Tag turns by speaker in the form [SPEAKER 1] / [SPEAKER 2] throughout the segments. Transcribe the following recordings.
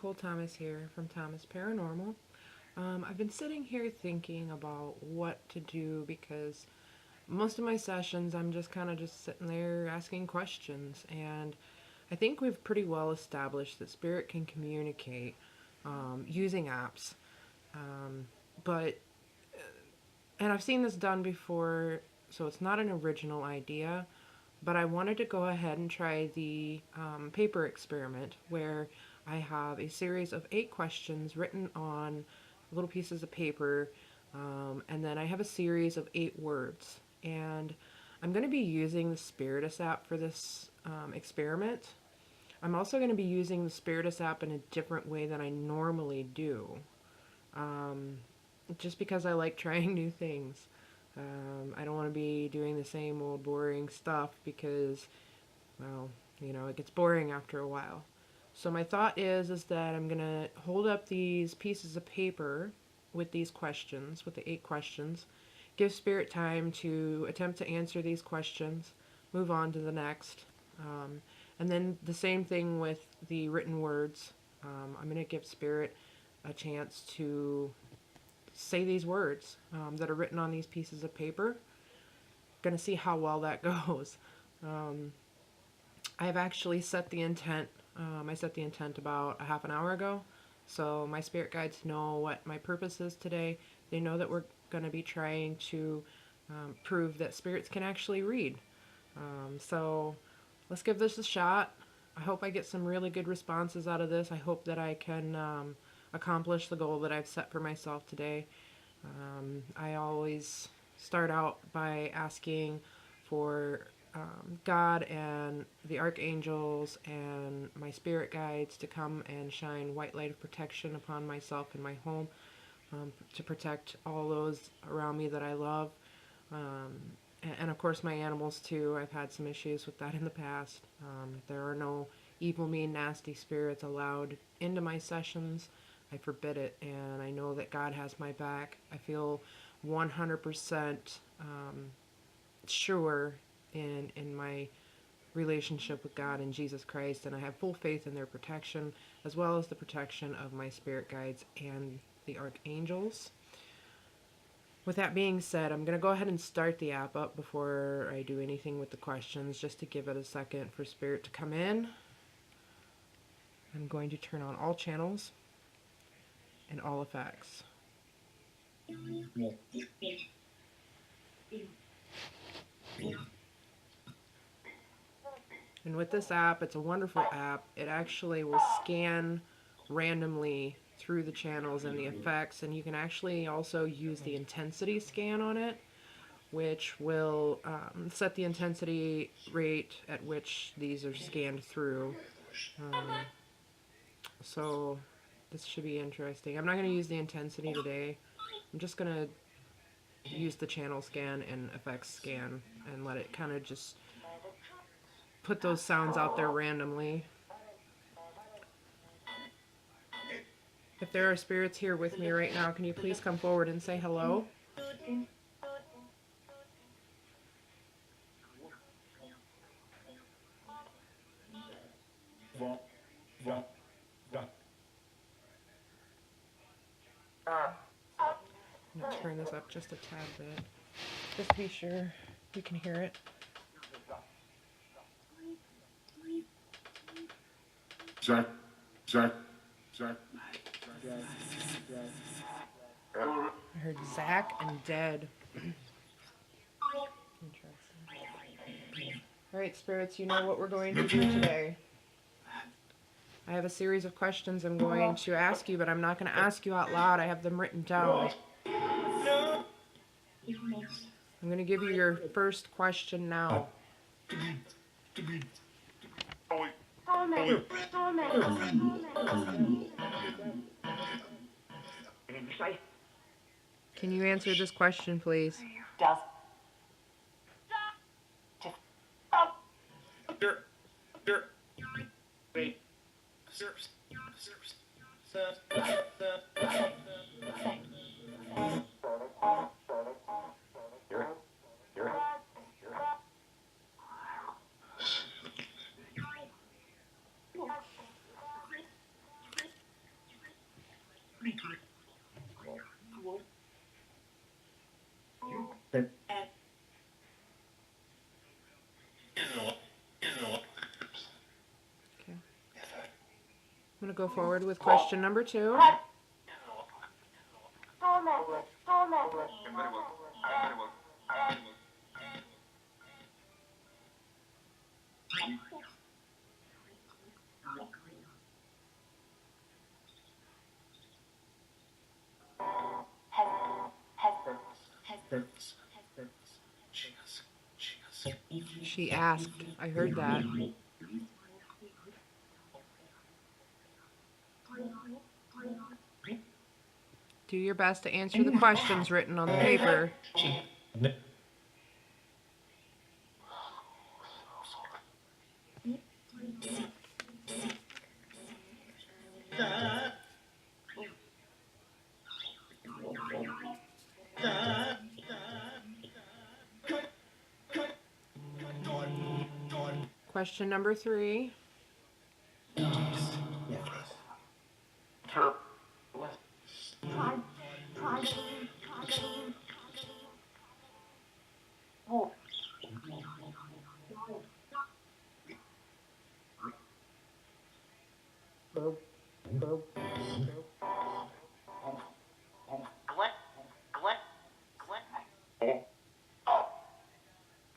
[SPEAKER 1] Nicole Thomas here from Thomas Paranormal. I've been sitting here thinking about what to do because most of my sessions I'm just kind of just sitting there asking questions, and I think we've pretty well established that spirit can communicate using apps. Um, but and I've seen this done before, so it's not an original idea. But I wanted to go ahead and try the paper experiment where I have a series of 8 questions written on little pieces of paper, and then I have a series of 8 words. And I'm going to be using the Spiritus app for this experiment. I'm also going to be using the Spiritus app in a different way than I normally do, um, just because I like trying new things. I don't want to be doing the same old boring stuff because, well, it gets boring after a while. So my thought is that I'm going to hold up these pieces of paper with these questions, with the 8 questions, give Spirit time to attempt to answer these questions, move on to the next, and then the same thing with the written words. I'm going to give Spirit a chance to say these words that are written on these pieces of paper. Going to see how well that goes. Um, I've actually set the intent. I set the intent about a half an hour ago, so my spirit guides know what my purpose is today. They know that we're going to be trying to prove that spirits can actually read. So let's give this a shot. I hope I get some really good responses out of this. I hope that I can accomplish the goal that I've set for myself today. I always start out by asking for God and the archangels and my spirit guides to come and shine white light of protection upon myself and my home, to protect all those around me that I love. And of course my animals too. I've had some issues with that in the past. There are no evil, mean, nasty spirits allowed into my sessions. I forbid it, and I know that God has my back. I feel 100% sure in my relationship with God and Jesus Christ, and I have full faith in their protection, as well as the protection of my spirit guides and the archangels. With that being said, I'm going to go ahead and start the app up before I do anything with the questions, just to give it a second for Spirit to come in. I'm going to turn on all channels and all effects. And with this app, it's a wonderful app. It actually will scan randomly through the channels and the effects, and you can actually also use the intensity scan on it, which will set the intensity rate at which these are scanned through. So this should be interesting. I'm not going to use the intensity today. I'm just going to use the channel scan and effects scan and let it kind of just put those sounds out there randomly. If there are spirits here with me right now, can you please come forward and say hello? I'm going to turn this up just a tad bit, just to be sure we can hear it.
[SPEAKER 2] Zach.
[SPEAKER 1] I heard Zach and dead. Interesting. Alright, spirits, you know what we're going to do today. I have a series of questions I'm going to ask you, but I'm not going to ask you out loud. I have them written down. I'm going to give you your first question now. Can you answer this question, please? go forward with question number 2. She asked. I heard that. Do your best to answer the questions written on the paper. Question number 3.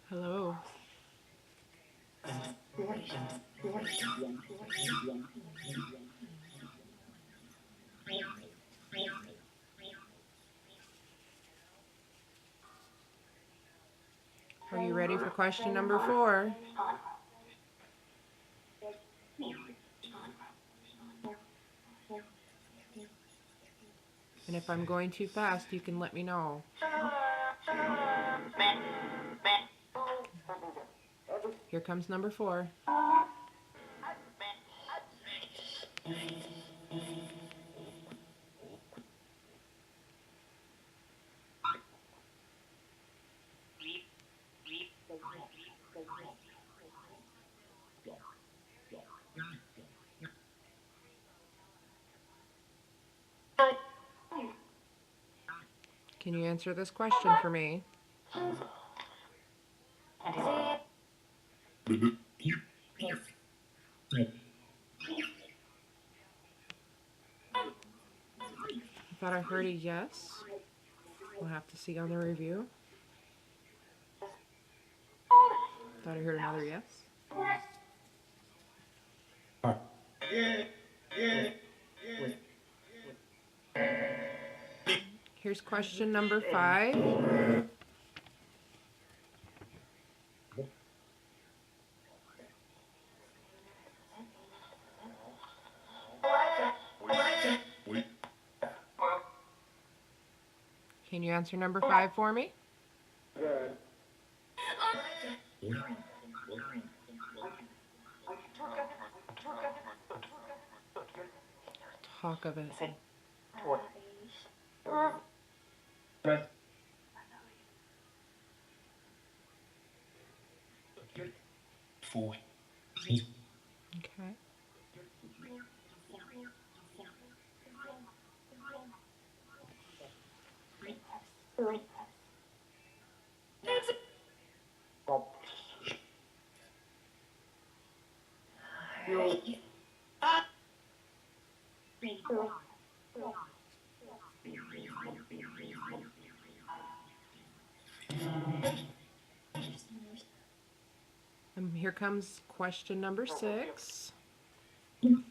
[SPEAKER 1] Hello. Are you ready for question number 4? And if I'm going too fast, you can let me know. Here comes number 4. Can you answer this question for me? I thought I heard a yes. We'll have to see on the review. Thought I heard another yes. Here's question number 5. Can you answer number 5 for me? Talk of it. Okay. Here comes question number 6. Can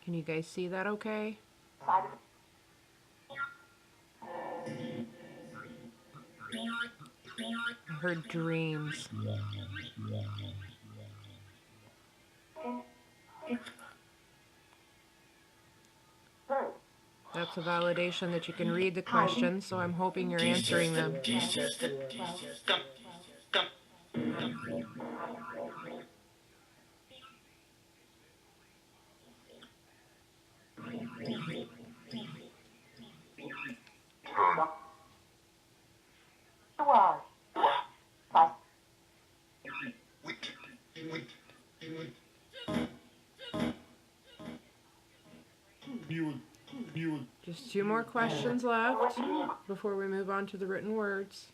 [SPEAKER 1] you guys see that okay? I heard dreams. That's a validation that you can read the questions, so I'm hoping you're answering them. Just 2 more questions left before we move on to the written words.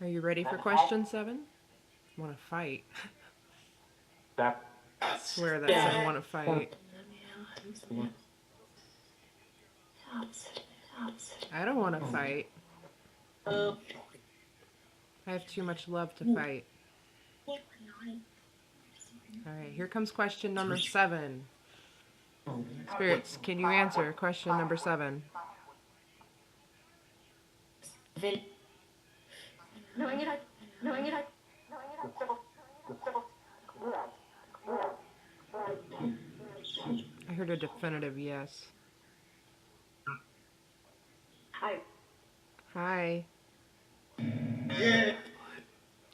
[SPEAKER 1] Are you ready for question 7? Want to fight? I swear that said want to fight. I don't want to fight. I have too much love to fight. Alright, here comes question number 7. Spirits, can you answer question number 7? I heard a definitive yes. Hi.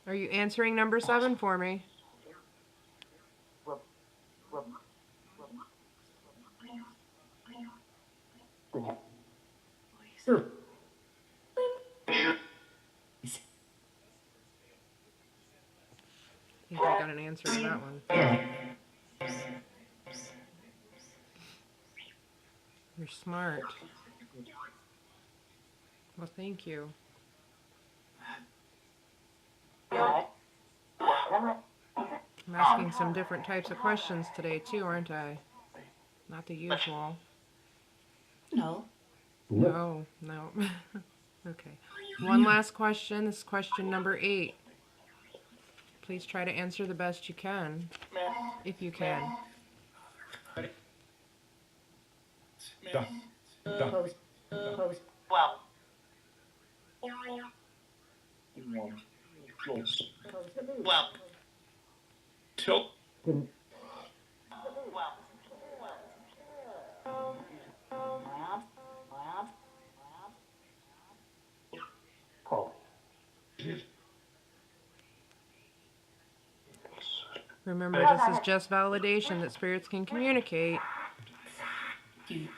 [SPEAKER 1] Are you answering number 7 for me? I think I got an answer to that one. You're smart. Well, thank you. I'm asking some different types of questions today too, aren't I? Not the usual.
[SPEAKER 2] No.
[SPEAKER 1] No. Okay. One last question. This is question number 8. Please try to answer the best you can, if you can. Remember, this is just validation that spirits can communicate. And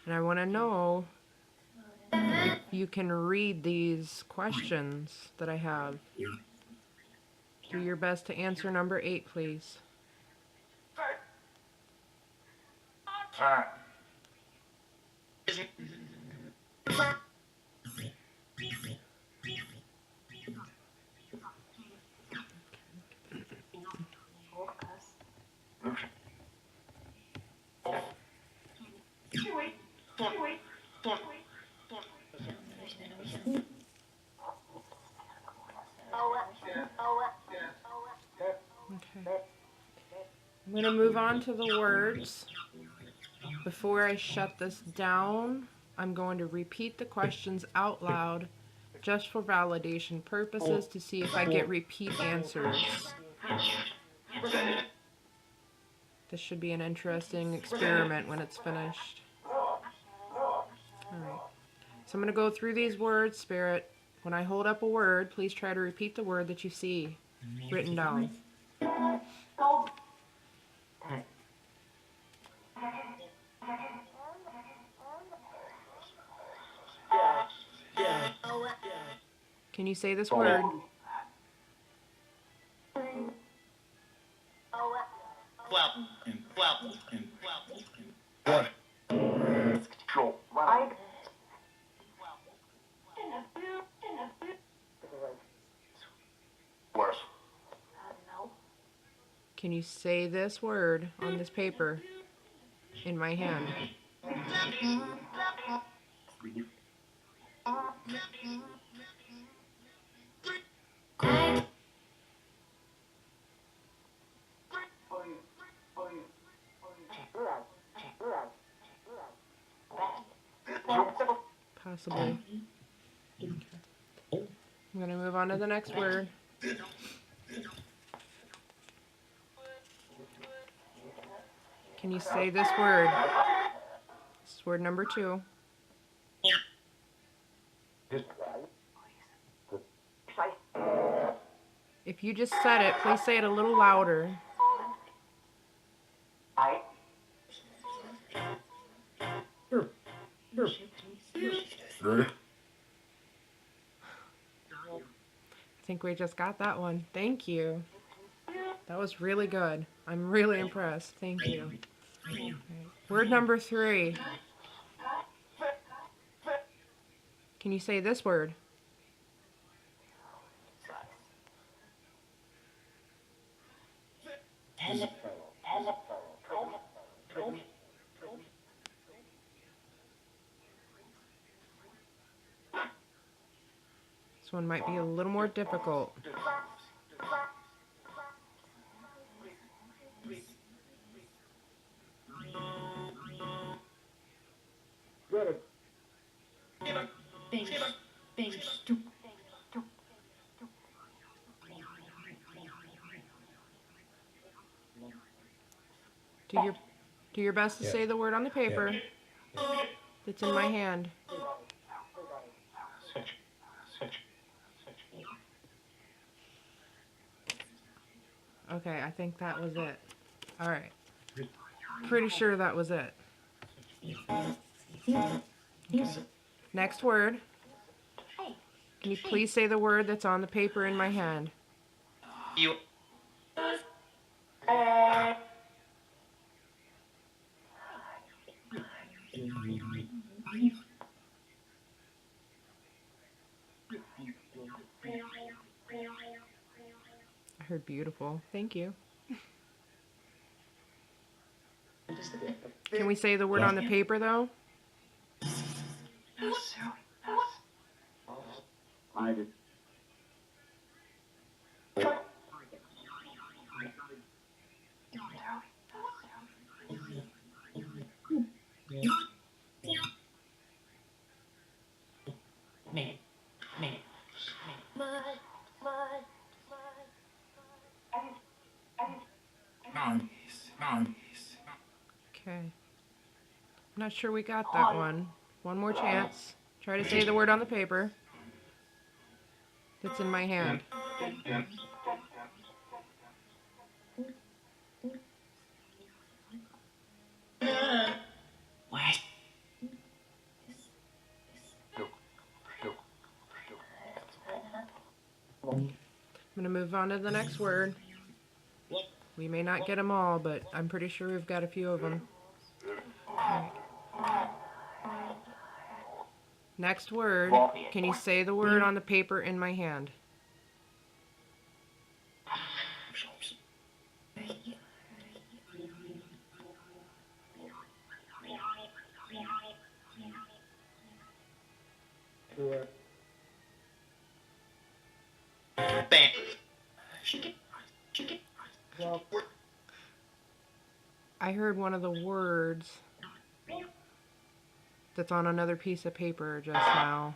[SPEAKER 1] I want to know if you can read these questions that I have. Do your best to answer number 8, please. Okay. I'm going to move on to the words. Before I shut this down, I'm going to repeat the questions out loud just for validation purposes to see if I get repeat answers. This should be an interesting experiment when it's finished. Alright. So I'm going to go through these words, Spirit. When I hold up a word, please try to repeat the word that you see written down. Can you say this word? Can you say this word on this paper in my hand? Possibly. Okay. I'm going to move on to the next word. Can you say this word? This is word number 2. If you just said it, please say it a little louder. I think we just got that one. Thank you. That was really good. I'm really impressed. Thank you. Okay. Word number 3. Can you say this word? This one might be a little more difficult. Do your best to say the word on the paper that's in my hand. Okay, I think that was it. All right. Pretty sure that was it. Okay. Next word. Can you please say the word that's on the paper in my hand? I heard beautiful. Thank you. Can we say the word on the paper, though? Okay. I'm not sure we got that one. One more chance. Try to say the word on the paper that's in my hand. I'm going to move on to the next word. We may not get them all, but I'm pretty sure we've got a few of them. Right. Next word. Can you say the word on the paper in my hand? I heard one of the words that's on another piece of paper just now.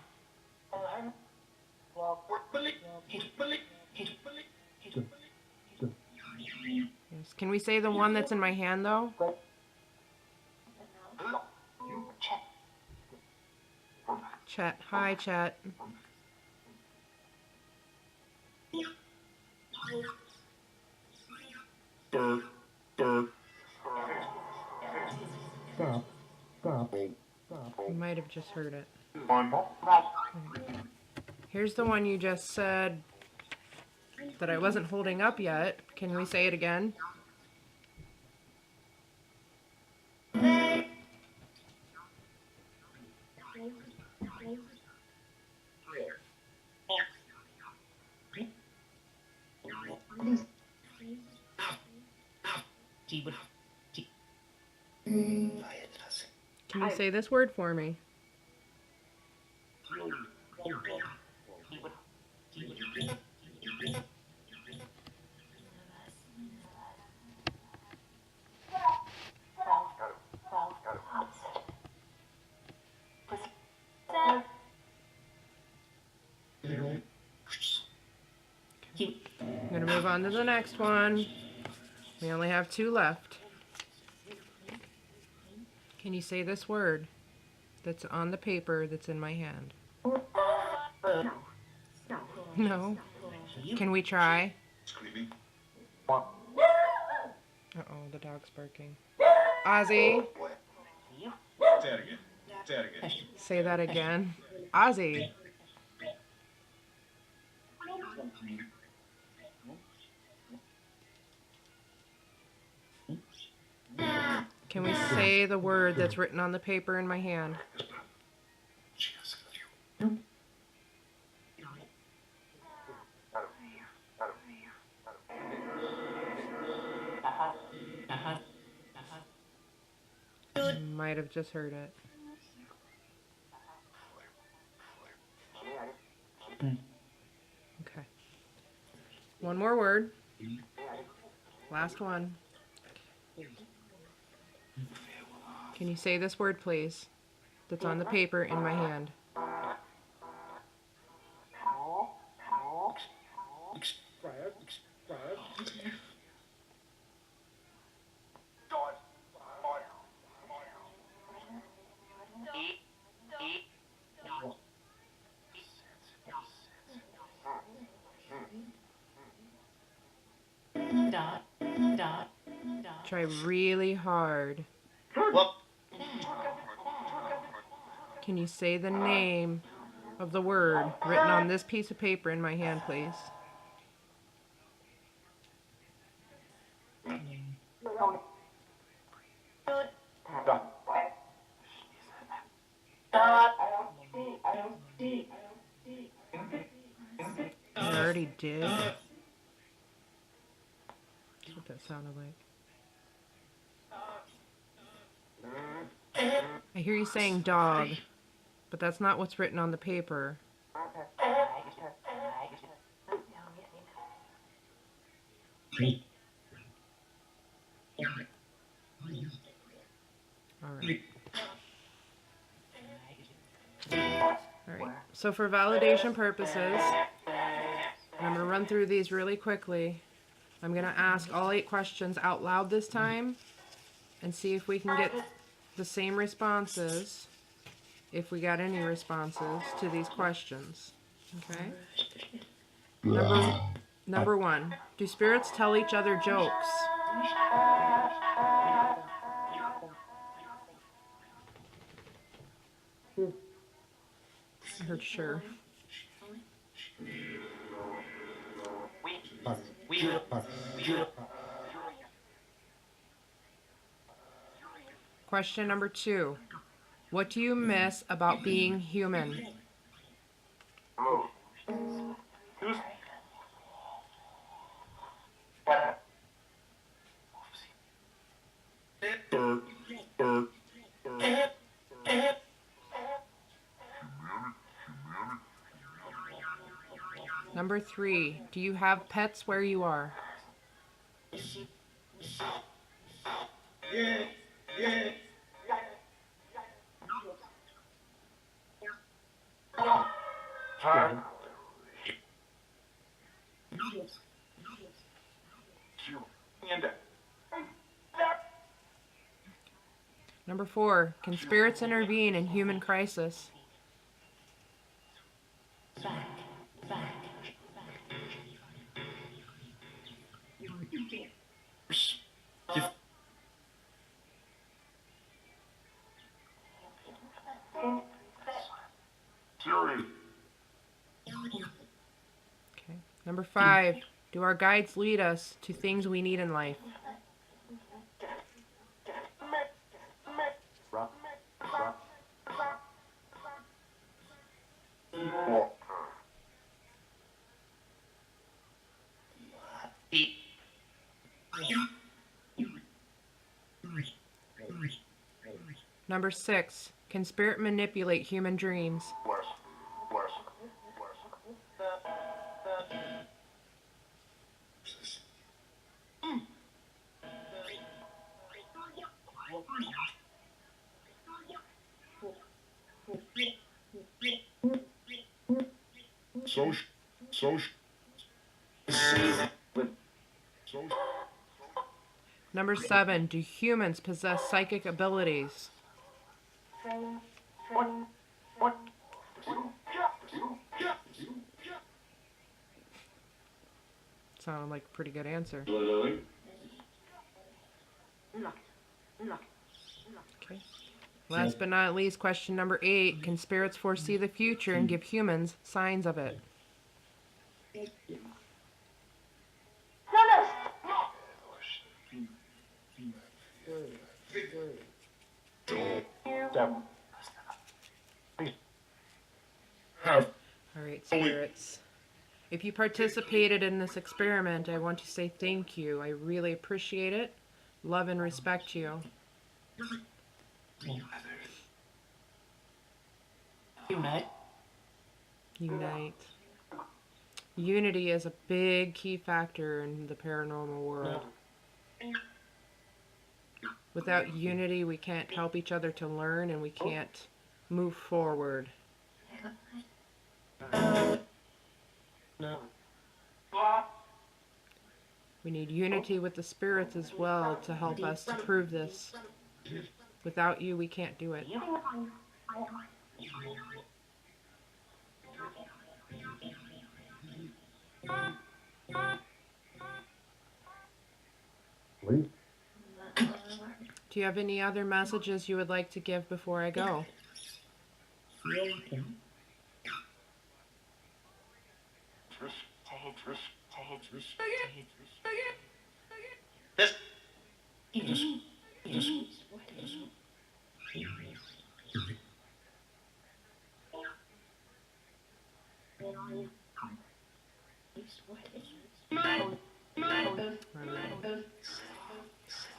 [SPEAKER 1] Yes. Can we say the one that's in my hand, though? Chet. Hi, Chet. You might have just heard it. Here's the one you just said that I wasn't holding up yet. Can we say it again? Can you say this word for me? I'm going to move on to the next one. We only have 2 left. Can you say this word that's on the paper that's in my hand? No? Can we try? Uh-oh, the dog's barking. Ozzy? Say that again. Ozzy. Can we say the word that's written on the paper in my hand? You might have just heard it. Okay. One more word. Last one. Can you say this word, please? That's on the paper in my hand.
[SPEAKER 2] Dot, dot, dot.
[SPEAKER 1] Try really hard. Can you say the name of the word written on this piece of paper in my hand, please? I already did. That's what that sounded like. I hear you saying dog, but that's not what's written on the paper. All right. All right. So for validation purposes, and I'm going to run through these really quickly. I'm going to ask all 8 questions out loud this time and see if we can get the same responses, if we got any responses to these questions. Okay? Number 1. Do spirits tell each other jokes? I heard sure. Question number 2. What do you miss about being human? Number 3. Do you have pets where you are? Number 4. Can spirits intervene in human crisis? Okay. Number 5. Do our guides lead us to things we need in life? Number 6. Can spirit manipulate human dreams? Number 7. Do humans possess psychic abilities? Sounded like a pretty good answer. Okay. Last but not least, question number 8. Can spirits foresee the future and give humans signs of it? Alright, spirits. If you participated in this experiment, I want to say thank you. I really appreciate it. Love and respect you.
[SPEAKER 2] Unite.
[SPEAKER 1] Unite. Unity is a big key factor in the paranormal world. Without unity, we can't help each other to learn and we can't move forward. We need unity with the spirits as well to help us to prove this. Without you, we can't do it. Do you have any other messages you would like to give before I go?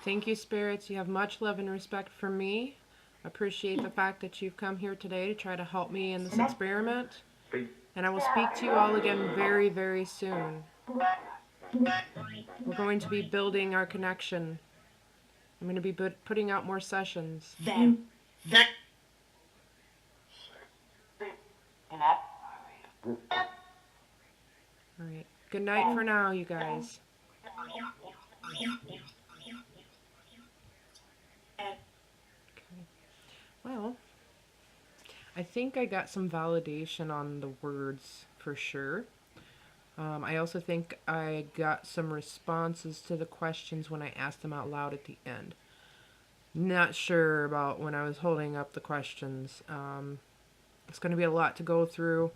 [SPEAKER 1] Thank you, spirits. You have much love and respect for me. Appreciate the fact that you've come here today to try to help me in this experiment. And I will speak to you all again very, very soon. We're going to be building our connection. I'm going to be putting out more sessions. Alright. Good night for now, you guys. Well, I think I got some validation on the words for sure. I also think I got some responses to the questions when I asked them out loud at the end. Not sure about when I was holding up the questions. It's going to be a lot to go through.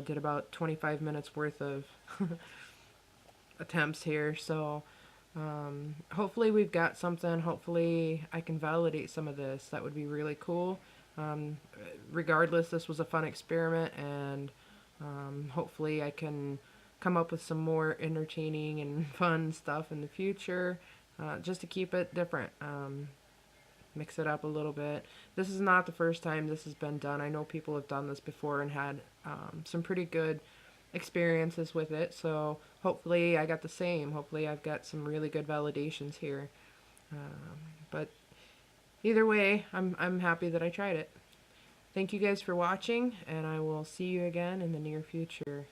[SPEAKER 1] Did about 25 minutes worth of attempts here, so hopefully we've got something. Hopefully I can validate some of this. That would be really cool. Regardless, this was a fun experiment, and hopefully I can come up with some more entertaining and fun stuff in the future, just to keep it different. Mix it up a little bit. This is not the first time this has been done. I know people have done this before and had some pretty good experiences with it, so hopefully I got the same. Hopefully I've got some really good validations here. But either way, I'm happy that I tried it. Thank you guys for watching, and I will see you again in the near future.